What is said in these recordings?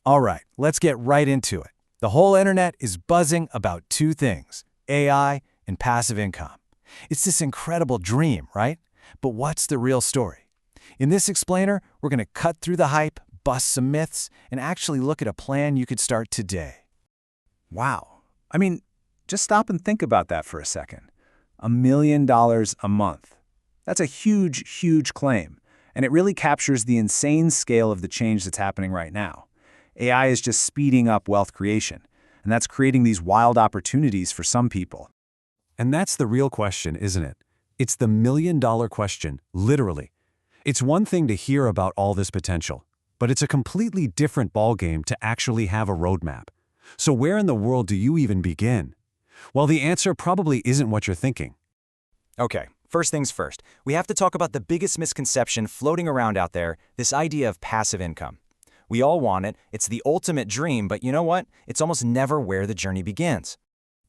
All right, let's get right into it. The whole internet is buzzing about two things: AI and passive income. It's this incredible dream, right? But what's the real story? In this explainer, we're going to cut through the hype, bust some myths, and actually look at a plan you could start today. Wow. I mean, just stop and think about that for a second. $1 million a month. That's a huge, huge claim, and it really captures the insane scale of the change that's happening right now. AI is just speeding up wealth creation, and that's creating these wild opportunities for some people. And that's the real question, isn't it? It's the million-dollar question, literally. It's one thing to hear about all this potential, but it's a completely different ballgame to actually have a roadmap. So where in the world do you even begin? Well, the answer probably isn't what you're thinking. Okay, first things first. We have to talk about the biggest misconception floating around out there, this idea of passive income. We all want it, it's the ultimate dream, but you know what? It's almost never where the journey begins.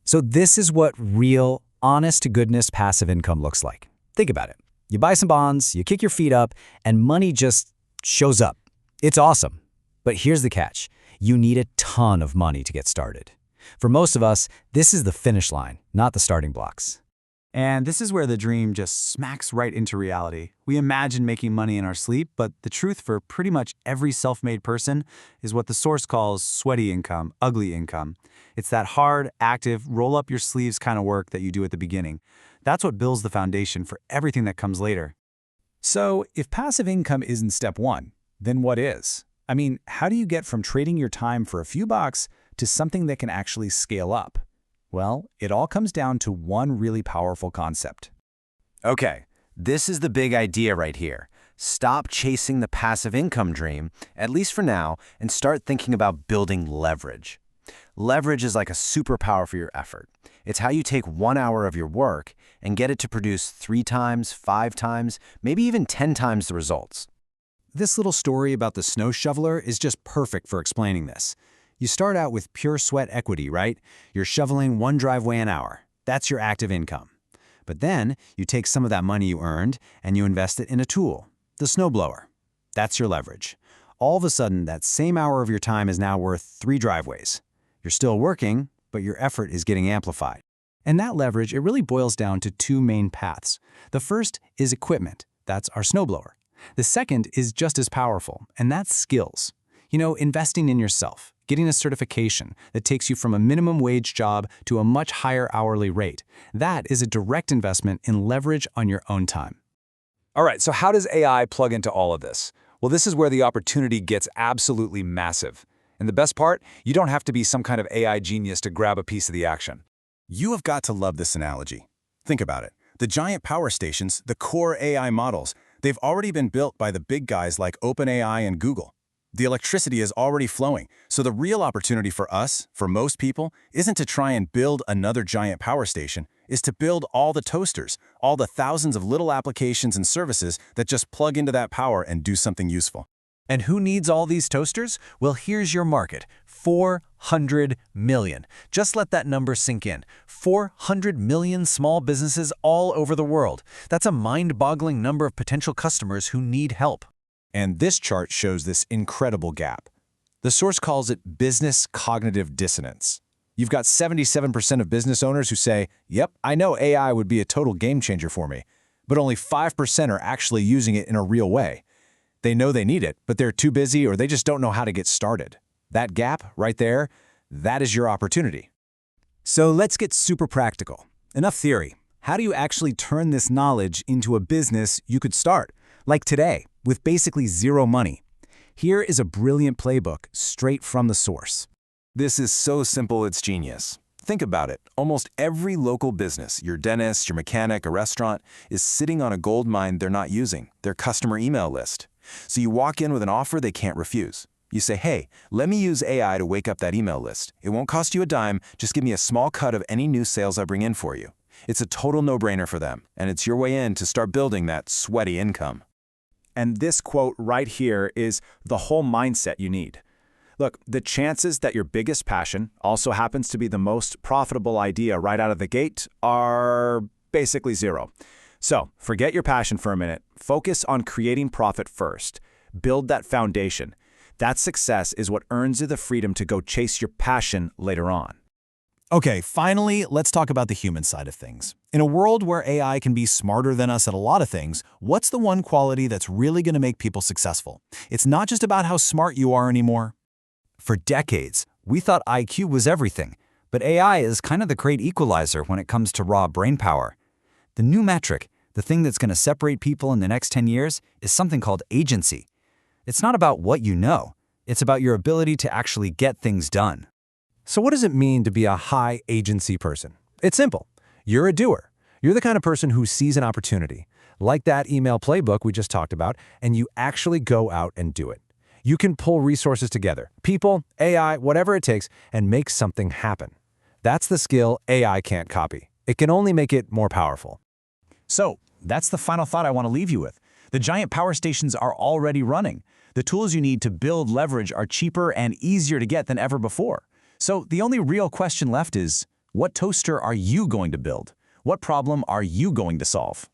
So this is what real, honest-to-goodness passive income looks like. Think about it. You buy some bonds, you kick your feet up, and money just shows up. It's awesome. But here's the catch. You need a ton of money to get started. For most of us, this is the finish line, not the starting blocks. And this is where the dream just smacks right into reality. We imagine making money in our sleep, but the truth for pretty much every self-made person is what the source calls sweaty income, ugly income. It's that hard, active, roll-up-your-sleeves kind of work that you do at the beginning. That's what builds the foundation for everything that comes later. So, if passive income isn't step one, then what is? I mean, how do you get from trading your time for a few bucks to something that can actually scale up? Well, it all comes down to one really powerful concept. Okay, this is the big idea right here. Stop chasing the passive income dream, at least for now, and start thinking about building leverage. Leverage is like a superpower for your effort. It's how you take 1 hour of your work and get it to produce 3 times, 5 times, maybe even 10 times the results. This little story about the snow shoveler is just perfect for explaining this. You start out with pure sweat equity, right? You're shoveling 1 driveway an hour. That's your active income. But then you take some of that money you earned and you invest it in a tool, the snowblower. That's your leverage. All of a sudden, that same hour of your time is now worth 3 driveways. You're still working, but your effort is getting amplified. And that leverage, it really boils down to 2 main paths. The first is equipment. That's our snowblower. The second is just as powerful, and that's skills. You know, investing in yourself, getting a certification that takes you from a minimum wage job to a much higher hourly rate. That is a direct investment in leverage on your own time. All right, so how does AI plug into all of this? Well, this is where the opportunity gets absolutely massive. And the best part, you don't have to be some kind of AI genius to grab a piece of the action. You have got to love this analogy. Think about it. The giant power stations, the core AI models, they've already been built by the big guys like OpenAI and Google. The electricity is already flowing, so the real opportunity for us, for most people, isn't to try and build another giant power station, is to build all the toasters, all the thousands of little applications and services that just plug into that power and do something useful. And who needs all these toasters? Well, here's your market, 400 million. Just let that number sink in. 400 million small businesses all over the world. That's a mind-boggling number of potential customers who need help. And this chart shows this incredible gap. The source calls it business cognitive dissonance. You've got 77% of business owners who say, yep, I know AI would be a total game changer for me, but only 5% are actually using it in a real way. They know they need it, but they're too busy or they just don't know how to get started. That gap right there, that is your opportunity. So let's get super practical. Enough theory. How do you actually turn this knowledge into a business you could start? Like today, with basically zero money. Here is a brilliant playbook straight from the source. This is so simple it's genius. Think about it. Almost every local business, your dentist, your mechanic, a restaurant, is sitting on a gold mine they're not using, their customer email list. So you walk in with an offer they can't refuse. You say, hey, let me use AI to wake up that email list. It won't cost you a dime, just give me a small cut of any new sales I bring in for you. It's a total no-brainer for them, and it's your way in to start building that sweaty income. And this quote right here is the whole mindset you need. Look, the chances that your biggest passion also happens to be the most profitable idea right out of the gate are basically zero. So forget your passion for a minute. Focus on creating profit first. Build that foundation. That success is what earns you the freedom to go chase your passion later on. Okay, finally, let's talk about the human side of things. In a world where AI can be smarter than us at a lot of things, what's the one quality that's really going to make people successful? It's not just about how smart you are anymore. For decades, we thought IQ was everything, but AI is kind of the great equalizer when it comes to raw brain power. The new metric, the thing that's going to separate people in the next 10 years, is something called agency. It's not about what you know, it's about your ability to actually get things done. So what does it mean to be a high agency person? It's simple. You're a doer. You're the kind of person who sees an opportunity, like that email playbook we just talked about, and you actually go out and do it. You can pull resources together, people, AI, whatever it takes, and make something happen. That's the skill AI can't copy. It can only make it more powerful. So, that's the final thought I want to leave you with. The giant power stations are already running. The tools you need to build leverage are cheaper and easier to get than ever before. So the only real question left is, what toaster are you going to build? What problem are you going to solve?